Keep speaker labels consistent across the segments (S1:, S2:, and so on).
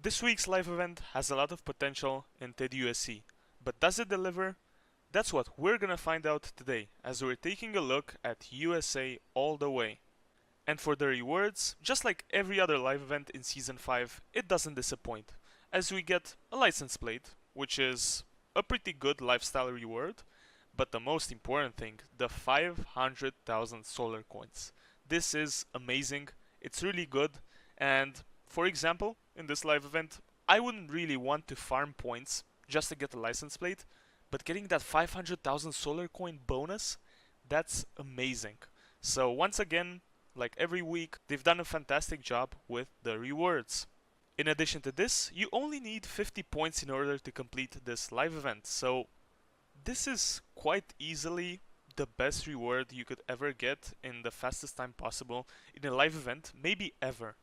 S1: This week's live event has a lot of potential in TDU, but does it deliver? That's what we're gonna find out today as we're taking a look at USA all the way. And for the rewards, just like every other live event in Season 5, it doesn't disappoint, as we get a license plate, which is a pretty good lifestyle reward, but the most important thing, the 500,000 solar coins. This is amazing, it's really good, and for example, in this live event, I wouldn't really want to farm points just to get a license plate, but getting that 500,000 solar coin bonus, that's amazing. So once again, like every week, they've done a fantastic job with the rewards. In addition to this, you only need 50 points in order to complete this live event, so this is quite easily the best reward you could ever get in the fastest time possible in a live event, maybe ever.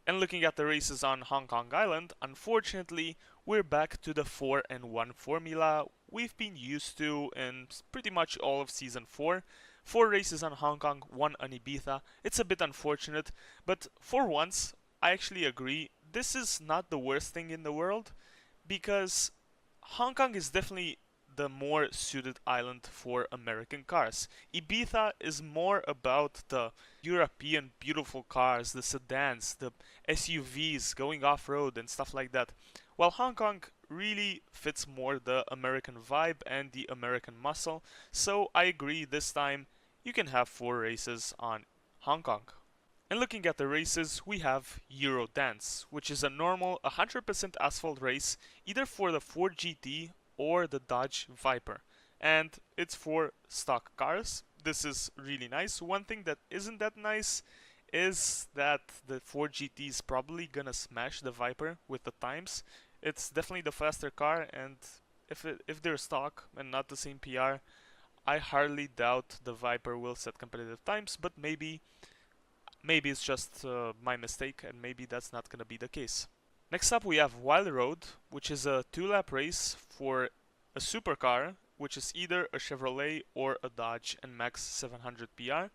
S1: And looking at the races on Hong Kong Island, unfortunately, we're back to the 4 and 1 formula we've been used to in pretty much all of Season 4. 4 races on Hong Kong, 1 on Ibiza. It's a bit unfortunate, but for once, I actually agree. This is not the worst thing in the world, because Hong Kong is definitely the more suited island for American cars. Ibiza is more about the European beautiful cars, the sedans, the SUVs going off-road and stuff like that. While Hong Kong really fits more the American vibe and the American muscle, so I agree this time you can have 4 races on Hong Kong. And looking at the races, we have Euro Dance, which is a normal 100% asphalt race either for the Ford GT or the Dodge Viper, and it's for stock cars. This is really nice. One thing that isn't that nice is that the Ford GT is probably gonna smash the Viper with the times. It's definitely the faster car, and if they're stock and not the same PR, I hardly doubt the Viper will set competitive times, but maybe it's just my mistake, and maybe that's not gonna be the case. Next up we have Wild Road, which is a 2-lap race for a supercar, which is either a Chevrolet or a Dodge and max 700 PR.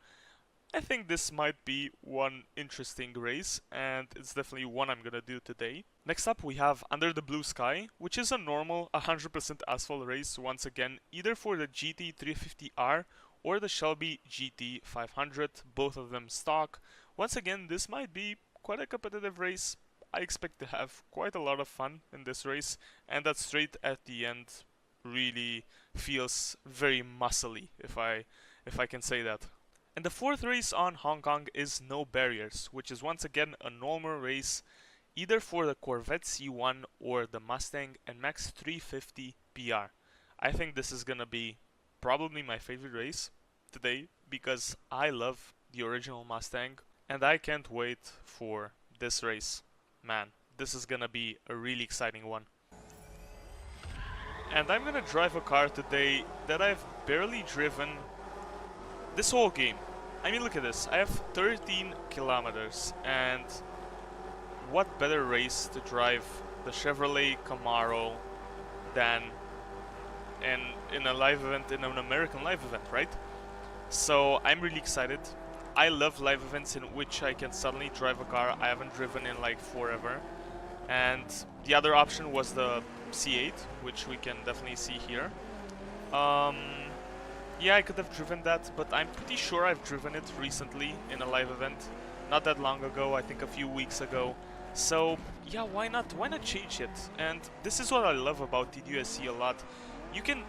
S1: I think this might be one interesting race, and it's definitely one I'm gonna do today. Next up we have Under the Blue Sky, which is a normal 100% asphalt race, once again either for the GT350R or the Shelby GT500, both of them stock. Once again, this might be quite a competitive race. I expect to have quite a lot of fun in this race, and that straight at the end really feels very muscly, if I can say that. And the 4th race on Hong Kong is No Barriers, which is once again a normal race either for the Corvette C1 or the Mustang and max 350 PR. I think this is gonna be probably my favorite race today because I love the original Mustang and I can't wait for this race. Man, this is gonna be a really exciting one. And I'm gonna drive a car today that I've barely driven this whole game. I mean, look at this. I have 13 kilometers, and what better race to drive the Chevrolet Camaro than in a live event, in an American live event, right? So I'm really excited. I love live events in which I can suddenly drive a car I haven't driven in like forever. And the other option was the C8, which we can definitely see here. Yeah, I could have driven that, but I'm pretty sure I've driven it recently in a live event. Not that long ago, I think a few weeks ago. So yeah, why not? Why not change it? And this is what I love about TDU a lot. You can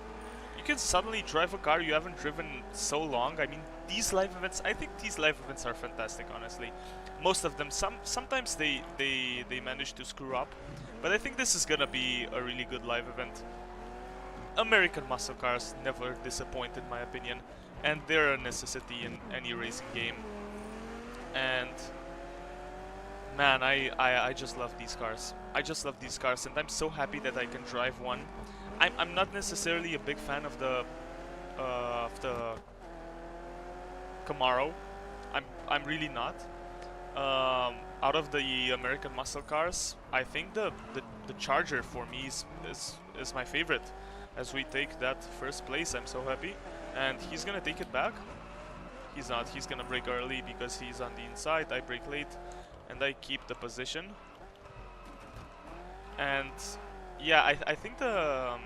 S1: suddenly drive a car you haven't driven so long. I mean, these live events, I think these live events are fantastic, honestly. Most of them, sometimes they manage to screw up, but I think this is gonna be a really good live event. American muscle cars never disappoint in my opinion, and they're a necessity in any racing game. And man, I just love these cars. I just love these cars, and I'm so happy that I can drive one. I'm not necessarily a big fan of the Camaro. I'm really not. Out of the American muscle cars, I think the Charger for me is my favorite. As we take that first place, I'm so happy. And he's gonna take it back. He's not. He's gonna brake early because he's on the inside. I brake late, and I keep the position. And yeah, I think the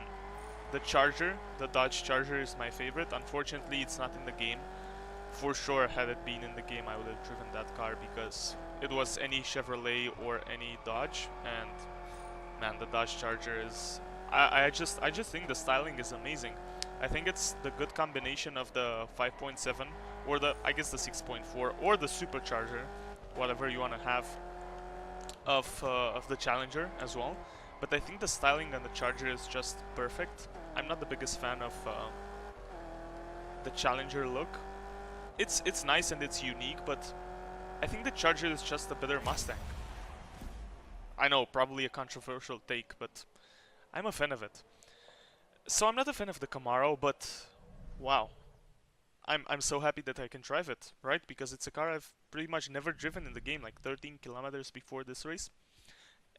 S1: Charger, the Dodge Charger, is my favorite. Unfortunately, it's not in the game. For sure, had it been in the game, I would have driven that car because it was any Chevrolet or any Dodge, and man, the Dodge Charger is. I just think the styling is amazing. I think it's the good combination of the 5.7 or the I guess the 6.4 or the supercharger, whatever you want to have of the Challenger as well. But I think the styling on the Charger is just perfect. I'm not the biggest fan of the Challenger look. It's nice and it's unique, but I think the Charger is just a better Mustang. I know, probably a controversial take, but I'm a fan of it. So I'm not a fan of the Camaro, but wow, I'm so happy that I can drive it, right? Because it's a car I've pretty much never driven in the game, like 13 kilometers before this race.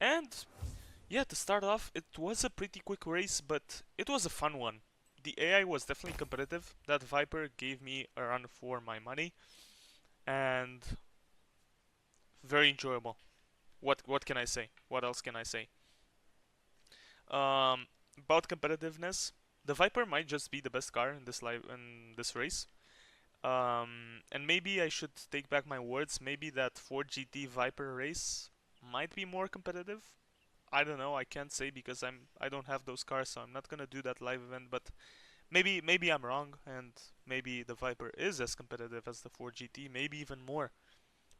S1: And yeah, to start off, it was a pretty quick race, but it was a fun one. The AI was definitely competitive. That Viper gave me a run for my money, and very enjoyable. What can I say? What else can I say? About competitiveness, the Viper might just be the best car in this race. And maybe I should take back my words. Maybe that Ford GT Viper race might be more competitive. I don't know. I can't say because I don't have those cars, so I'm not gonna do that live event. But maybe I'm wrong, and maybe the Viper is as competitive as the Ford GT, maybe even more.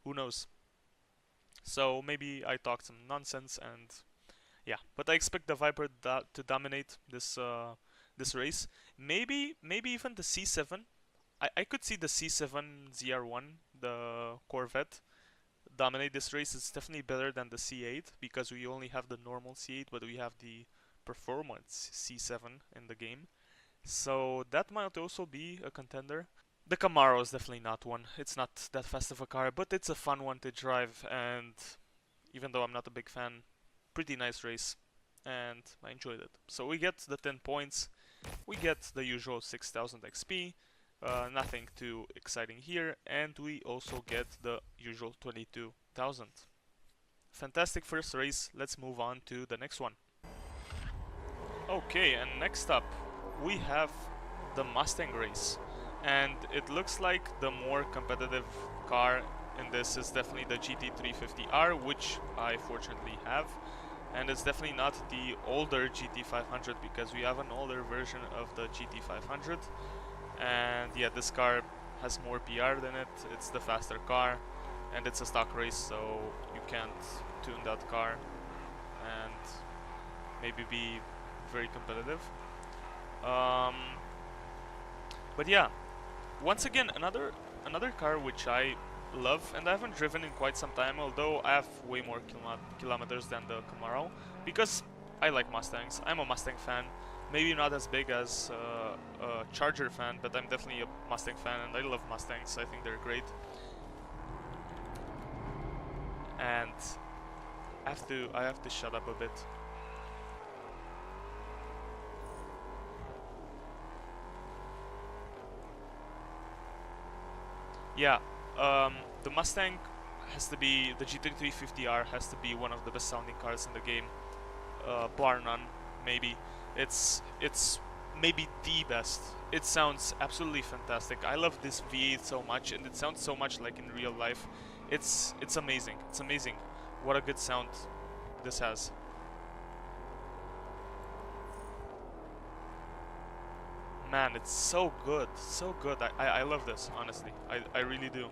S1: Who knows? So maybe I talked some nonsense, and yeah. But I expect the Viper to dominate this race. Maybe even the C7. I could see the C7 ZR1, the Corvette, dominate this race. It's definitely better than the C8 because we only have the normal C8, but we have the performance C7 in the game. So that might also be a contender. The Camaro is definitely not one. It's not that fast of a car, but it's a fun one to drive. And even though I'm not a big fan, pretty nice race, and I enjoyed it. So we get the 10 points. We get the usual 6000 XP. Nothing too exciting here, and we also get the usual 22,000. Fantastic first race. Let's move on to the next one. Okay, and next up we have the Mustang race, and it looks like the more competitive car in this is definitely the GT350R, which I fortunately have, and it's definitely not the older GT500 because we have an older version of the GT500. And yeah, this car has more PR than it. It's the faster car, and it's a stock race, so you can't tune that car and maybe be very competitive. Um, but yeah, once again, another car which I love, and I haven't driven in quite some time, although I have way more kilometers than the Camaro, because I like Mustangs. I'm a Mustang fan. Maybe not as big as a Charger fan, but I'm definitely a Mustang fan, and I love Mustangs. I think they're great. And I have to shut up a bit. Yeah, the Mustang has to be the GT350R has to be one of the best sounding cars in the game, bar none. Maybe it's maybe the best. It sounds absolutely fantastic. I love this V8 so much, and it sounds so much like in real life. It's amazing. It's amazing. What a good sound this has. Man, it's so good. So good. I love this, honestly. I really do.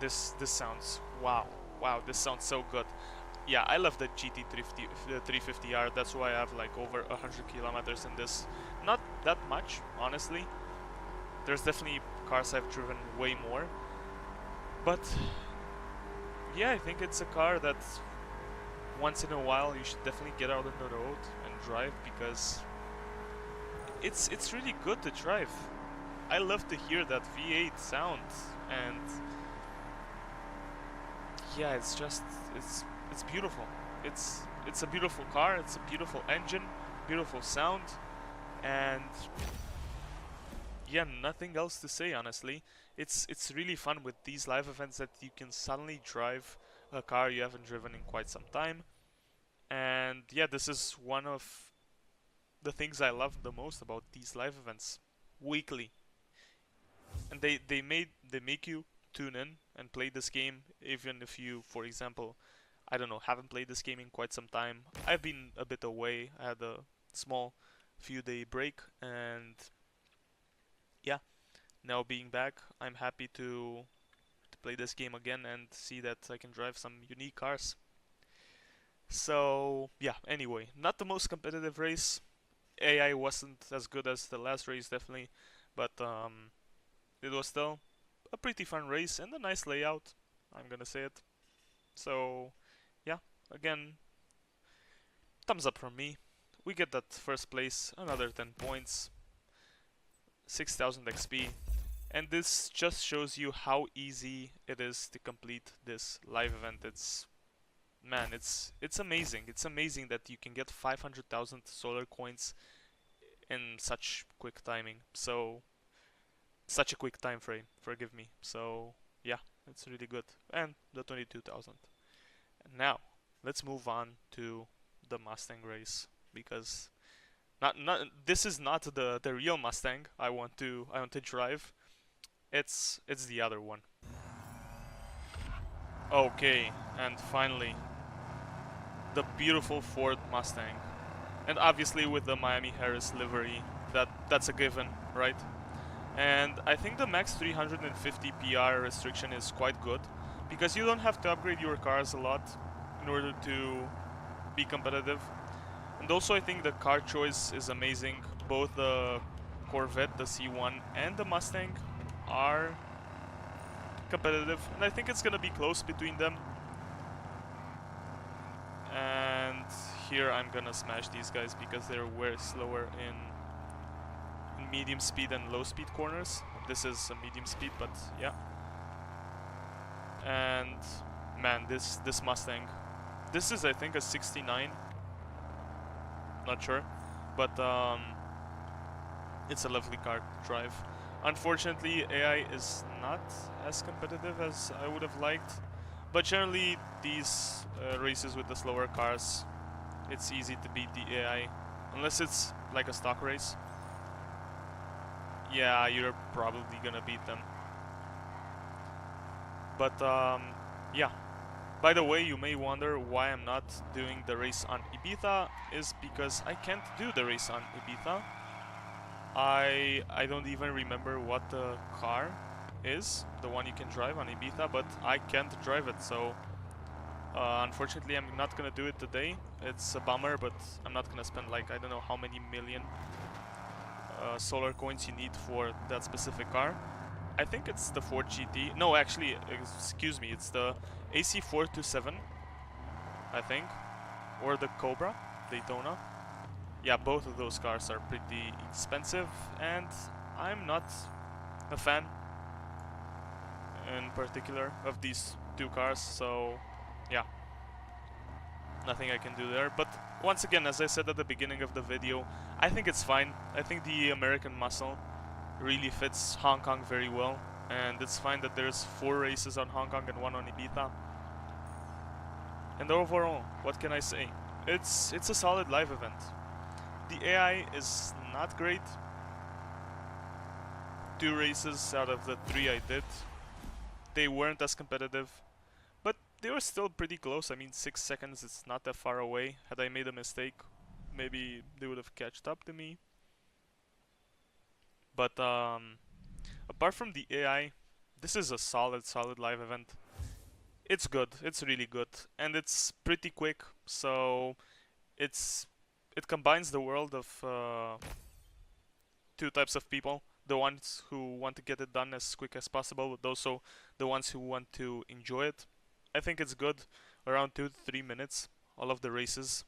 S1: This sounds wow. Wow, this sounds so good. Yeah, I love the GT350, the 350R. That's why I have like over 100 kilometers in this. Not that much, honestly. There's definitely cars I've driven way more. But yeah, I think it's a car that once in a while you should definitely get out on the road and drive because it's really good to drive. I love to hear that V8 sound, and yeah, it's beautiful. It's a beautiful car. It's a beautiful engine, beautiful sound, and yeah, nothing else to say honestly. It's really fun with these live events that you can suddenly drive a car you haven't driven in quite some time. And yeah, this is one of the things I love the most about these live events. Weekly. And they make you tune in and play this game even if you, for example, I don't know, haven't played this game in quite some time. I've been a bit away. I had a small few day break, and yeah, now being back, I'm happy to play this game again and see that I can drive some unique cars. So yeah, anyway, not the most competitive race. AI wasn't as good as the last race, definitely, but it was still a pretty fun race and a nice layout. I'm gonna say it. So yeah, again, thumbs up from me. We get that first place, another 10 points, 6000 XP, and this just shows you how easy it is to complete this live event. It's man, it's amazing. It's amazing that you can get 500,000 solar coins in such quick timing. So such a quick time frame. Forgive me. So yeah, it's really good. And the 22,000. And now let's move on to the Mustang race because not this is not the real Mustang I want to drive. It's the other one. Okay, and finally the beautiful Ford Mustang. And obviously with the Miami Harris livery, that's a given, right? And I think the max 350 PR restriction is quite good because you don't have to upgrade your cars a lot in order to be competitive. And also I think the car choice is amazing. Both the Corvette, the C1, and the Mustang are competitive, and I think it's gonna be close between them. And here I'm gonna smash these guys because they're way slower in medium speed and low speed corners. This is a medium speed, but yeah. And man, this Mustang, this is I think a 69, not sure, but it's a lovely car to drive. Unfortunately, AI is not as competitive as I would have liked, but generally these races with the slower cars, it's easy to beat the AI, unless it's like a stock race. Yeah, you're probably gonna beat them. But yeah. By the way, you may wonder why I'm not doing the race on Ibiza. Is because I can't do the race on Ibiza. I don't even remember what the car is, the one you can drive on Ibiza, but I can't drive it, so unfortunately I'm not gonna do it today. It's a bummer, but I'm not gonna spend like I don't know how many million solar coins you need for that specific car. I think it's the Ford GT. No, actually, excuse me, it's the AC427, I think, or the Cobra Daytona. Yeah, both of those cars are pretty expensive, and I'm not a fan in particular of these two cars, so yeah, nothing I can do there. But once again, as I said at the beginning of the video, I think it's fine. I think the American muscle really fits Hong Kong very well, and it's fine that there's 4 races on Hong Kong and 1 on Ibiza. And overall, what can I say? It's a solid live event. The AI is not great. 2 races out of the 3 I did, they weren't as competitive, but they were still pretty close. I mean, 6 seconds is not that far away. Had I made a mistake, maybe they would have catched up to me. But apart from the AI, this is a solid live event. It's good. It's really good, and it's pretty quick. So it combines the world of 2 types of people: the ones who want to get it done as quick as possible, but also the ones who want to enjoy it. I think it's good. Around 2 to 3 minutes, all of the races,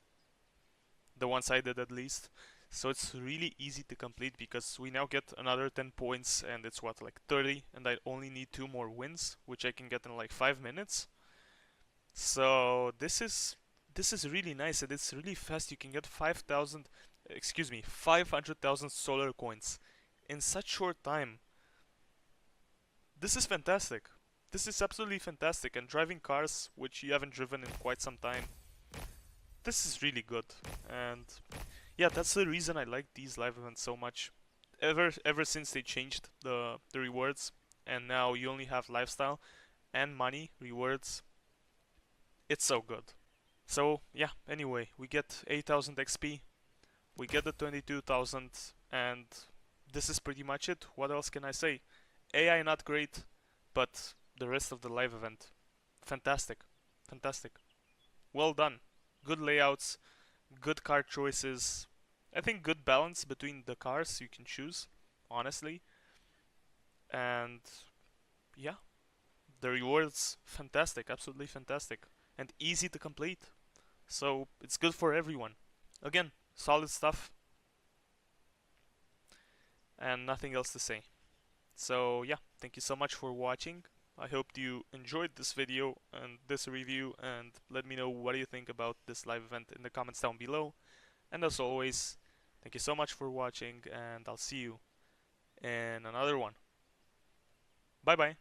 S1: the ones I did at least. So it's really easy to complete because we now get another 10 points, and it's what, like 30, and I only need 2 more wins, which I can get in like 5 minutes. So this is really nice, and it's really fast. You can get 500,000 solar coins in such short time. This is fantastic. this is absolutely fantastic, and driving cars which you haven't driven in quite some time, this is really good. And yeah, that's the reason I like these live events so much. Ever since they changed the rewards, and now you only have lifestyle and money rewards, it's so good. So yeah, anyway, we get 8,000 XP, we get the 22,000, and this is pretty much it. What else can I say? AI not great, but the rest of the live event, fantastic, fantastic. Well done. Good layouts, good car choices. I think good balance between the cars you can choose, honestly. And yeah, the rewards, fantastic, absolutely fantastic. And easy to complete. So it's good for everyone. Again, solid stuff and nothing else to say. So yeah, thank you so much for watching. I hope you enjoyed this video and this review, and let me know what do you think about this live event in the comments down below. And as always, thank you so much for watching, and I'll see you in another one. Bye bye.